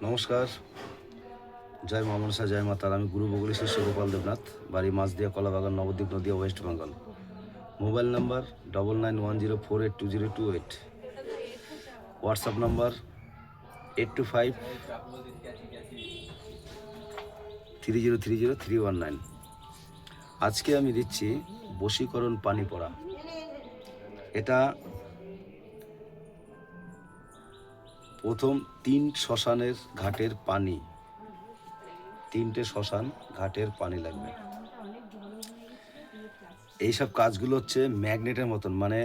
নমস্কার, জয় মা মনসা, জয় মা তারা। আমি গুরু বগুলি শিষ্য গোপাল দেবনাথ, বাড়ি Majhdia, Kalabagan, Nabadwip, Nadia, West Bengal. Mobile number 9910482028। WhatsApp number 8253030319। আজকে আমি দিচ্ছি বশীকরণ পানি পড়া। এটা প্রথম 3 শ্মশানের ঘাটের পানি, 3টে শ্মশান ঘাটের পানি লাগবে। এইসব কাজগুলো হচ্ছে ম্যাগনেটের মতন, মানে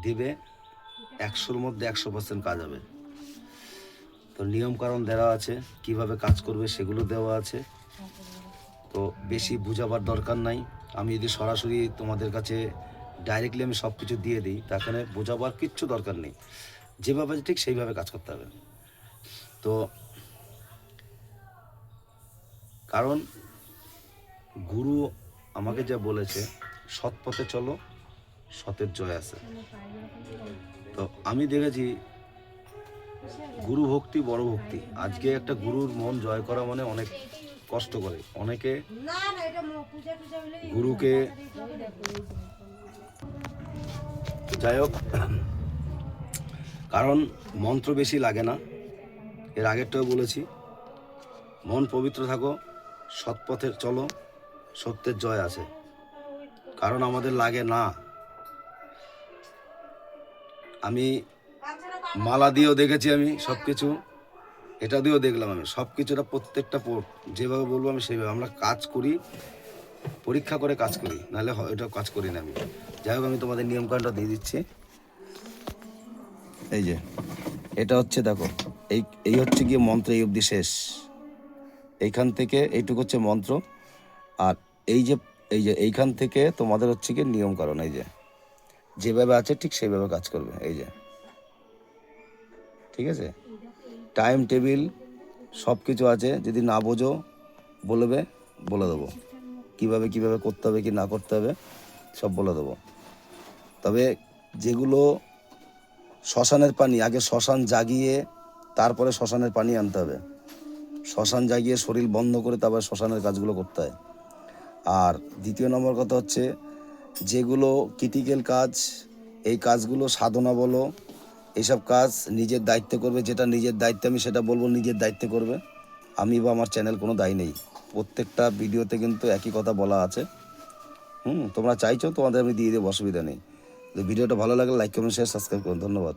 দিবে 100-র মধ্যে 100% কাজ হবে। তো নিয়ম কারণ দেওয়া আছে, কিভাবে কাজ করবে সেগুলো দেওয়া আছে। তো বেশি বুঝাবার দরকার নাই। আমি যদি সরাসরি তোমাদের কাছে ডাইরেক্টলি আমি সব কিছু দিয়ে দিই, তাখানে বোঝাবার কিচ্ছু দরকার নেই। যেভাবে ঠিক সেইভাবে কাজ করতে হবে। তো কারণ গুরু আমাকে যা বলেছে, সৎ পথে চলো, সতের জয় আছে। তো আমি দেখেছি গুরু ভক্তি বড় ভক্তি। আজকে একটা গুরুর মন জয় করা মানে অনেক কষ্ট করে। অনেকে গুরুকে, যাই হোক, কারণ মন্ত্র বেশি লাগে না। এর আগেরটাও বলেছি, মন পবিত্র থাকো, সৎ পথে চলো, সত্যের জয় আছে। কারণ আমাদের লাগে না। আমি মালা দিয়েও দেখেছি, আমি সব কিছু, এটা দিয়েও দেখলাম। আমি সব কিছুটা প্রত্যেকটা যেভাবে বলবো আমি সেইভাবে আমরা কাজ করি, পরীক্ষা করে কাজ করি, নাহলে এটা কাজ করি না আমি। যাই হোক, আমি তোমাদের নিয়মকানুনটা দিয়ে দিচ্ছি। এই যে এটা হচ্ছে, দেখো, এই হচ্ছে গিয়ে মন্ত্র, এই অবধি শেষ। এইখান থেকে এইটুকু হচ্ছে মন্ত্র। আর এইখান থেকে তোমাদের হচ্ছে গিয়ে নিয়মকানুন। এই যে যেভাবে আছে ঠিক সেইভাবে কাজ করবে। এই যে, ঠিক আছে, টাইম টেবিল সব কিছু আছে। যদি না বোঝো বলে দেবো কিভাবে করতে হবে কি না করতে হবে, সব বলে দেবো। তবে যেগুলো শ্মশানের পানি, আগে শ্মশান জাগিয়ে তারপরে শ্মশানের পানি আনতে হবে। শ্মশান জাগিয়ে শরীর বন্ধ করে তারপরে শ্মশানের কাজগুলো করতে হয়। আর দ্বিতীয় নম্বর কথা হচ্ছে, যেগুলো ক্রিটিক্যাল কাজ, এই কাজগুলো সাধনা বলো, এইসব কাজ নিজের দায়িত্বে করবে। যেটা নিজের দায়িত্বে আমি সেটা বলবো, নিজের দায়িত্বে করবে। আমি বা আমার চ্যানেল কোনো দায়ী নেই। প্রত্যেকটা ভিডিওতে কিন্তু একই কথা বলা আছে। তোমরা চাইছো তোমাদের আমি দিয়ে দেবো, অসুবিধা নেই। ভিডিওটা ভালো লাগলে লাইক, কমেন্ট, শেয়ার, সাবস্ক্রাইব করুন। ধন্যবাদ।